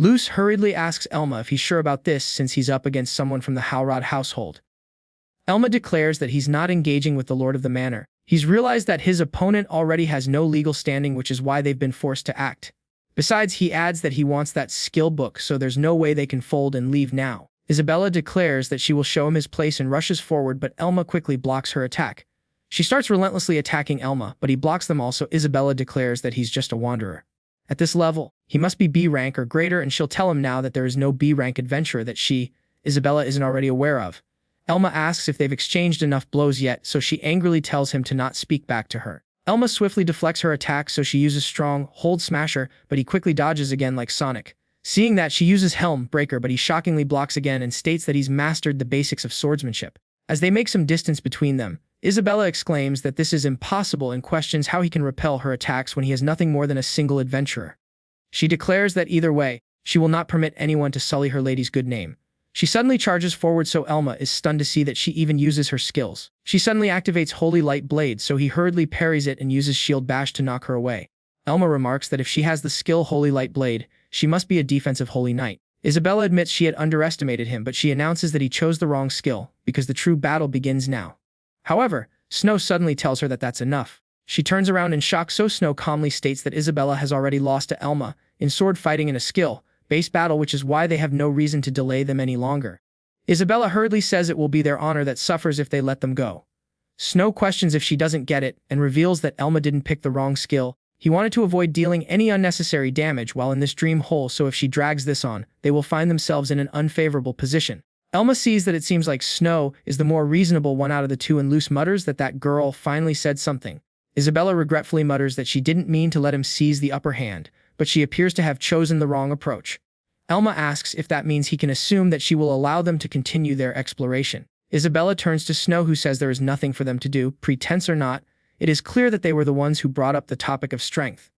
Luce hurriedly asks Elma if he's sure about this since he's up against someone from the Halrod household. Elma declares that he's not engaging with the Lord of the Manor. He's realized that his opponent already has no legal standing, which is why they've been forced to act. Besides, he adds that he wants that skill book, so there's no way they can fold and leave now. Isabella declares that she will show him his place and rushes forward, but Elma quickly blocks her attack. She starts relentlessly attacking Elma, but he blocks them also. Isabella declares that he's just a wanderer. At this level, he must be B rank or greater, and she'll tell him now that there is no B rank adventurer that Isabella, isn't already aware of. Elma asks if they've exchanged enough blows yet, so she angrily tells him to not speak back to her. Elma swiftly deflects her attack, so she uses strong hold smasher, but he quickly dodges again like Sonic. Seeing that, she uses helm breaker, but he shockingly blocks again and states that he's mastered the basics of swordsmanship. As they make some distance between them, Isabella exclaims that this is impossible and questions how he can repel her attacks when he has nothing more than a single adventurer. She declares that either way, she will not permit anyone to sully her lady's good name. She suddenly charges forward, so Elma is stunned to see that she even uses her skills. She suddenly activates Holy Light Blade, so he hurriedly parries it and uses Shield Bash to knock her away. Elma remarks that if she has the skill Holy Light Blade, she must be a defensive Holy Knight. Isabella admits she had underestimated him, but she announces that he chose the wrong skill, because the true battle begins now. However, Snow suddenly tells her that that's enough. She turns around in shock, so Snow calmly states that Isabella has already lost to Elma in sword fighting in a skill-based battle, which is why they have no reason to delay them any longer. Isabella hurriedly says it will be their honor that suffers if they let them go. Snow questions if she doesn't get it and reveals that Elma didn't pick the wrong skill. He wanted to avoid dealing any unnecessary damage while in this dream hole, so if she drags this on, they will find themselves in an unfavorable position. Elma sees that it seems like Snow is the more reasonable one out of the two, and Luce mutters that girl finally said something. Isabella regretfully mutters that she didn't mean to let him seize the upper hand, but she appears to have chosen the wrong approach. Elma asks if that means he can assume that she will allow them to continue their exploration. Isabella turns to Snow, who says there is nothing for them to do, pretense or not. It is clear that they were the ones who brought up the topic of strength.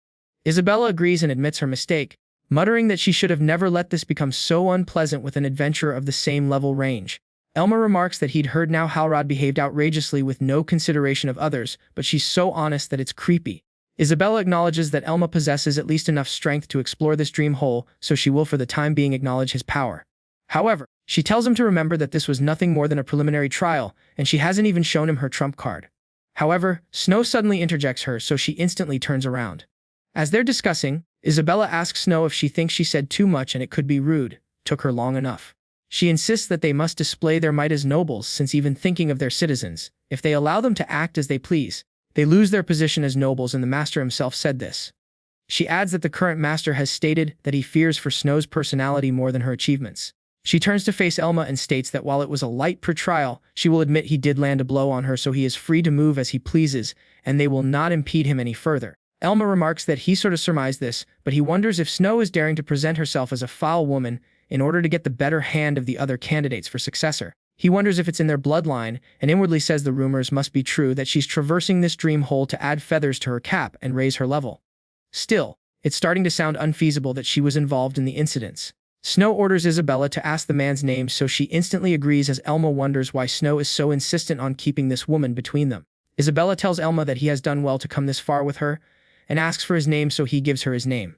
Isabella agrees and admits her mistake, muttering that she should have never let this become so unpleasant with an adventurer of the same level range. Elma remarks that he'd heard now Halrod behaved outrageously with no consideration of others, but she's so honest that it's creepy. Isabella acknowledges that Elma possesses at least enough strength to explore this dream hole, so she will for the time being acknowledge his power. However, she tells him to remember that this was nothing more than a preliminary trial, and she hasn't even shown him her trump card. However, Snow suddenly interjects her, so she instantly turns around. As they're discussing, Isabella asks Snow if she thinks she said too much and it could be rude. Took her long enough. She insists that they must display their might as nobles, since even thinking of their citizens, if they allow them to act as they please, they lose their position as nobles, and the master himself said this. She adds that the current master has stated that he fears for Snow's personality more than her achievements. She turns to face Elma and states that while it was a light trial, she will admit he did land a blow on her, so he is free to move as he pleases, and they will not impede him any further. Elma remarks that he sort of surmised this, but he wonders if Snow is daring to present herself as a foul woman in order to get the better hand of the other candidates for successor. He wonders if it's in their bloodline, and inwardly says the rumors must be true that she's traversing this dream hole to add feathers to her cap and raise her level. Still, it's starting to sound unfeasible that she was involved in the incidents. Snow orders Isabella to ask the man's name, so she instantly agrees, as Elma wonders why Snow is so insistent on keeping this woman between them. Isabella tells Elma that he has done well to come this far with her, and asks for his name, so he gives her his name.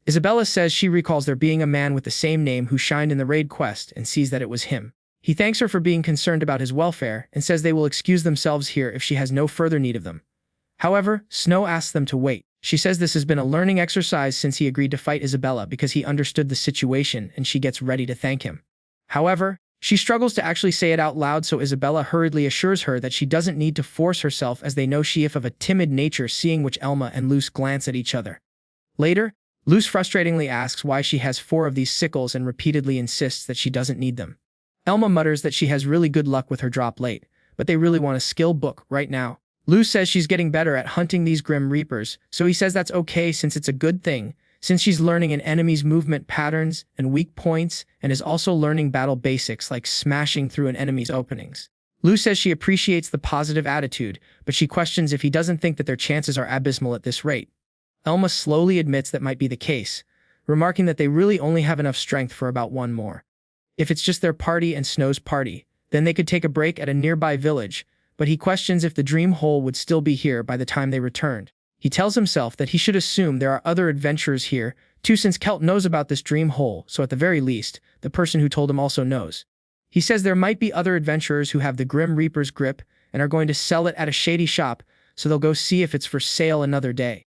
Isabella says she recalls there being a man with the same name who shined in the raid quest and sees that it was him. He thanks her for being concerned about his welfare and says they will excuse themselves here if she has no further need of them. However, Snow asks them to wait. She says this has been a learning exercise since he agreed to fight Isabella because he understood the situation, and she gets ready to thank him. However, she struggles to actually say it out loud, so Isabella hurriedly assures her that she doesn't need to force herself, as they know she is of a timid nature, seeing which Elma and Luce glance at each other. Later, Luce frustratingly asks why she has 4 of these sickles and repeatedly insists that she doesn't need them. Elma mutters that she has really good luck with her drop late, but they really want a skill book right now. Luce says she's getting better at hunting these Grim Reapers, so he says that's okay since it's a good thing, since she's learning an enemy's movement patterns and weak points, and is also learning battle basics like smashing through an enemy's openings. Luce says she appreciates the positive attitude, but she questions if he doesn't think that their chances are abysmal at this rate. Elma slowly admits that might be the case, remarking that they really only have enough strength for about 1 more. If it's just their party and Snow's party, then they could take a break at a nearby village, but he questions if the dream hole would still be here by the time they returned. He tells himself that he should assume there are other adventurers here, Two, since Kelt knows about this dream hole, so at the very least, the person who told him also knows. He says there might be other adventurers who have the Grim Reaper's grip and are going to sell it at a shady shop, so they'll go see if it's for sale another day.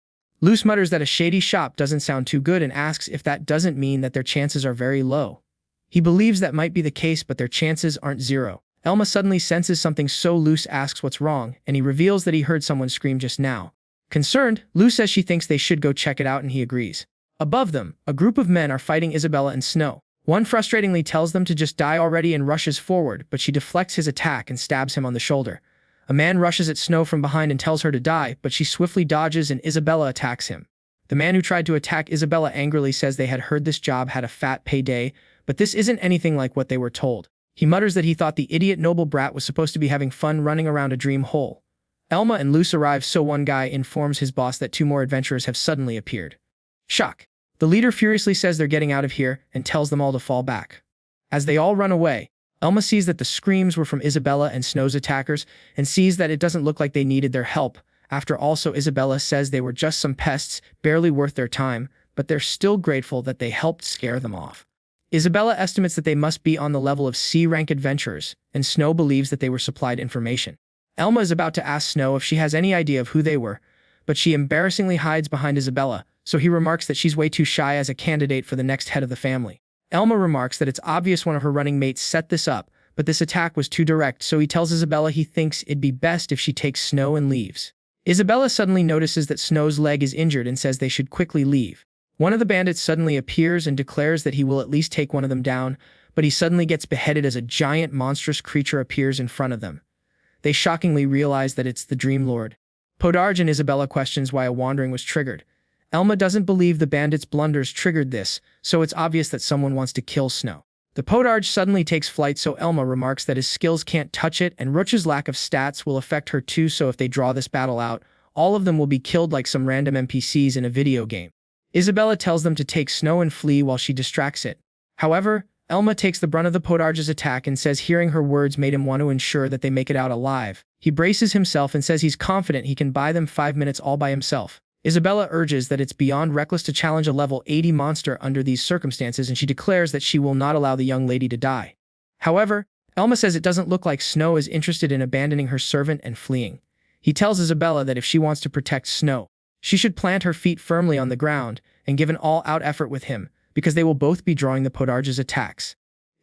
Luce mutters that a shady shop doesn't sound too good and asks if that doesn't mean that their chances are very low. He believes that might be the case, but their chances aren't zero. Elma suddenly senses something, so Luce asks what's wrong, and he reveals that he heard someone scream just now. Concerned, Luce says she thinks they should go check it out, and he agrees. Above them, a group of men are fighting Isabella and Snow. One frustratingly tells them to just die already and rushes forward, but she deflects his attack and stabs him on the shoulder. A man rushes at Snow from behind and tells her to die, but she swiftly dodges and Isabella attacks him. The man who tried to attack Isabella angrily says they had heard this job had a fat payday, but this isn't anything like what they were told. He mutters that he thought the idiot noble brat was supposed to be having fun running around a dream hole. Elma and Luce arrive, so one guy informs his boss that two more adventurers have suddenly appeared. Shock. The leader furiously says they're getting out of here and tells them all to fall back. As they all run away, Elma sees that the screams were from Isabella and Snow's attackers and sees that it doesn't look like they needed their help. After all, so Isabella says they were just some pests, barely worth their time, but they're still grateful that they helped scare them off. Isabella estimates that they must be on the level of C-rank adventurers, and Snow believes that they were supplied information. Elma is about to ask Snow if she has any idea of who they were, but she embarrassingly hides behind Isabella, so he remarks that she's way too shy as a candidate for the next head of the family. Elma remarks that it's obvious one of her running mates set this up, but this attack was too direct, so he tells Isabella he thinks it'd be best if she takes Snow and leaves. Isabella suddenly notices that Snow's leg is injured and says they should quickly leave. One of the bandits suddenly appears and declares that he will at least take one of them down, but he suddenly gets beheaded as a giant monstrous creature appears in front of them. They shockingly realize that it's the Dream Lord. Podarge and Isabella questions why a wandering was triggered. Elma doesn't believe the bandits' blunders triggered this, so it's obvious that someone wants to kill Snow. The Podarge suddenly takes flight, so Elma remarks that his skills can't touch it and Roach's lack of stats will affect her too, so if they draw this battle out, all of them will be killed like some random NPCs in a video game. Isabella tells them to take Snow and flee while she distracts it. However, Elma takes the brunt of the Podarge's attack and says hearing her words made him want to ensure that they make it out alive. He braces himself and says he's confident he can buy them 5 minutes all by himself. Isabella urges that it's beyond reckless to challenge a level 80 monster under these circumstances, and she declares that she will not allow the young lady to die. However, Elma says it doesn't look like Snow is interested in abandoning her servant and fleeing. He tells Isabella that if she wants to protect Snow, she should plant her feet firmly on the ground and give an all-out effort with him, because they will both be drawing the Podarge's attacks.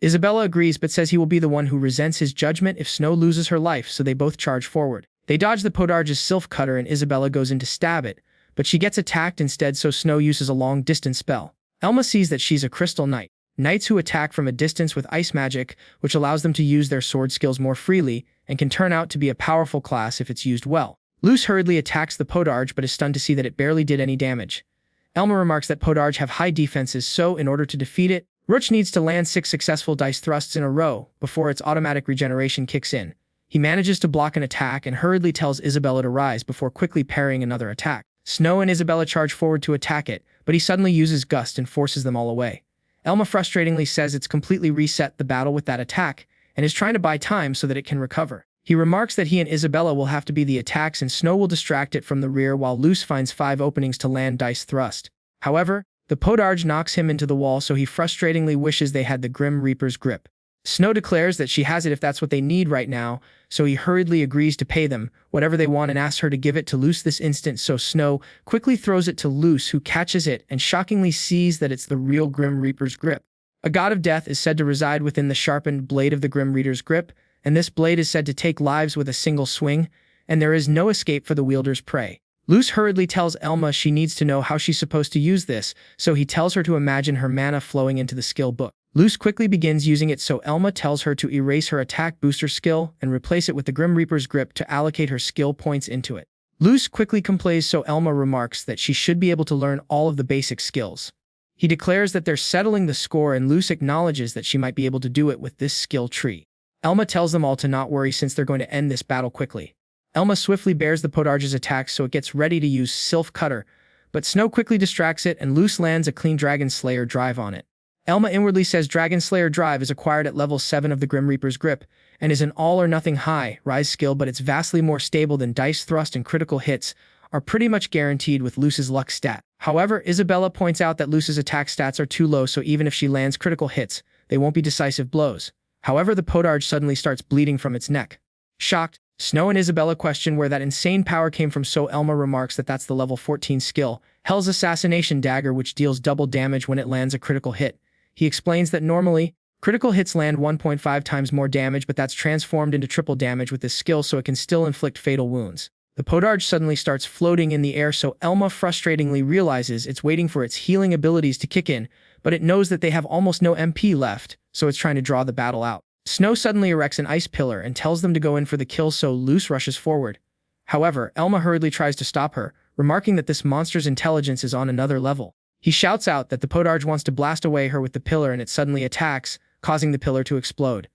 Isabella agrees but says he will be the one who resents his judgment if Snow loses her life, so they both charge forward. They dodge the Podarge's sylph cutter and Isabella goes in to stab it, but she gets attacked instead, so Snow uses a long-distance spell. Elma sees that she's a crystal knight. Knights who attack from a distance with ice magic, which allows them to use their sword skills more freely, and can turn out to be a powerful class if it's used well. Luce hurriedly attacks the Podarge but is stunned to see that it barely did any damage. Elma remarks that Podarge have high defenses, so in order to defeat it, Roach needs to land 6 successful dice thrusts in a row before its automatic regeneration kicks in. He manages to block an attack and hurriedly tells Isabella to rise before quickly parrying another attack. Snow and Isabella charge forward to attack it, but he suddenly uses Gust and forces them all away. Elma frustratingly says it's completely reset the battle with that attack, and is trying to buy time so that it can recover. He remarks that he and Isabella will have to be the attacks and Snow will distract it from the rear while Luce finds 5 openings to land dice thrust. However, the Podarge knocks him into the wall, so he frustratingly wishes they had the Grim Reaper's grip. Snow declares that she has it if that's what they need right now, so he hurriedly agrees to pay them whatever they want and asks her to give it to Luce this instant, so Snow quickly throws it to Luce, who catches it and shockingly sees that it's the real Grim Reaper's grip. A god of death is said to reside within the sharpened blade of the Grim Reaper's grip, and this blade is said to take lives with a single swing, and there is no escape for the wielder's prey. Luce hurriedly tells Elma she needs to know how she's supposed to use this, so he tells her to imagine her mana flowing into the skill book. Luce quickly begins using it, so Elma tells her to erase her attack booster skill and replace it with the Grim Reaper's grip to allocate her skill points into it. Luce quickly complains, so Elma remarks that she should be able to learn all of the basic skills. He declares that they're settling the score, and Luce acknowledges that she might be able to do it with this skill tree. Elma tells them all to not worry since they're going to end this battle quickly. Elma swiftly bears the Podarge's attack, so it gets ready to use Sylph Cutter, but Snow quickly distracts it and Luce lands a clean Dragon Slayer drive on it. Elma inwardly says Dragon Slayer drive is acquired at level 7 of the Grim Reaper's grip and is an all-or-nothing high rise skill, but it's vastly more stable than dice thrust, and critical hits are pretty much guaranteed with Luce's luck stat. However, Isabella points out that Luce's attack stats are too low, so even if she lands critical hits, they won't be decisive blows. However, the podarge suddenly starts bleeding from its neck. Shocked, Snow and Isabella question where that insane power came from, so Elma remarks that that's the level 14 skill, Hell's Assassination Dagger, which deals double damage when it lands a critical hit. He explains that normally, critical hits land 1.5 times more damage, but that's transformed into triple damage with this skill, so it can still inflict fatal wounds. The podarge suddenly starts floating in the air, so Elma frustratingly realizes it's waiting for its healing abilities to kick in, but it knows that they have almost no MP left, so it's trying to draw the battle out. Snow suddenly erects an ice pillar and tells them to go in for the kill, so Luce rushes forward. However, Elma hurriedly tries to stop her, remarking that this monster's intelligence is on another level. He shouts out that the podarge wants to blast away her with the pillar, and it suddenly attacks, causing the pillar to explode.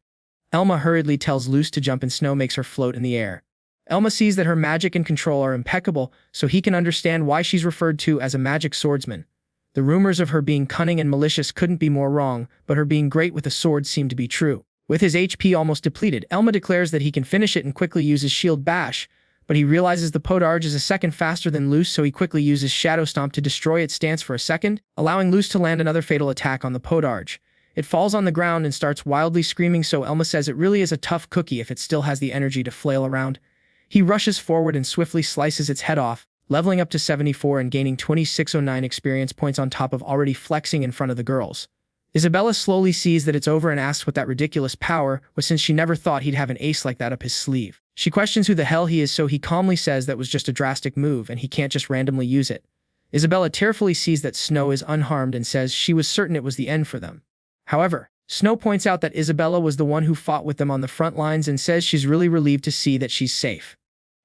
Elma hurriedly tells Luce to jump, and Snow makes her float in the air. Elma sees that her magic and control are impeccable, so he can understand why she's referred to as a magic swordsman. The rumors of her being cunning and malicious couldn't be more wrong, but her being great with a sword seemed to be true. With his HP almost depleted, Elma declares that he can finish it and quickly uses Shield Bash, but he realizes the podarge is a second faster than Luce, so he quickly uses Shadow Stomp to destroy its stance for a second, allowing Luce to land another fatal attack on the podarge. It falls on the ground and starts wildly screaming, so Elma says it really is a tough cookie if it still has the energy to flail around. He rushes forward and swiftly slices its head off, leveling up to 74 and gaining 2609 experience points on top of already flexing in front of the girls. Isabella slowly sees that it's over and asks what that ridiculous power was, since she never thought he'd have an ace like that up his sleeve. She questions who the hell he is, so he calmly says that was just a drastic move and he can't just randomly use it. Isabella tearfully sees that Snow is unharmed and says she was certain it was the end for them. However, Snow points out that Isabella was the one who fought with them on the front lines and says she's really relieved to see that she's safe.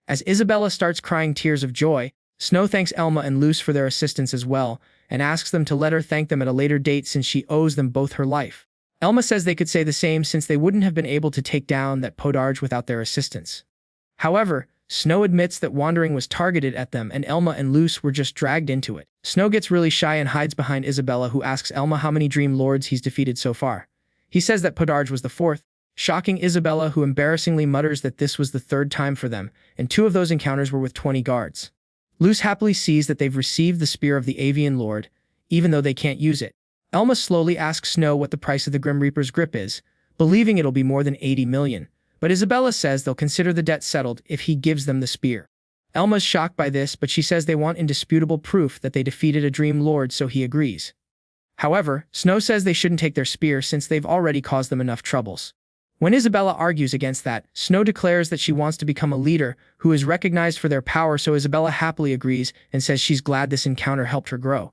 As Isabella starts crying tears of joy, Snow thanks Elma and Luce for their assistance as well, and asks them to let her thank them at a later date since she owes them both her life. Elma says they could say the same since they wouldn't have been able to take down that podarge without their assistance. However, Snow admits that wandering was targeted at them and Elma and Luce were just dragged into it. Snow gets really shy and hides behind Isabella, who asks Elma how many Dream Lords he's defeated so far. He says that podarge was the fourth, shocking Isabella, who embarrassingly mutters that this was the third time for them, and 2 of those encounters were with 20 guards. Luce happily sees that they've received the Spear of the Avian Lord, even though they can't use it. Elma slowly asks Snow what the price of the Grim Reaper's grip is, believing it'll be more than 80 million, but Isabella says they'll consider the debt settled if he gives them the spear. Elma's shocked by this, but she says they want indisputable proof that they defeated a Dream Lord, so he agrees. However, Snow says they shouldn't take their spear since they've already caused them enough troubles. When Isabella argues against that, Snow declares that she wants to become a leader who is recognized for their power, so Isabella happily agrees and says she's glad this encounter helped her grow.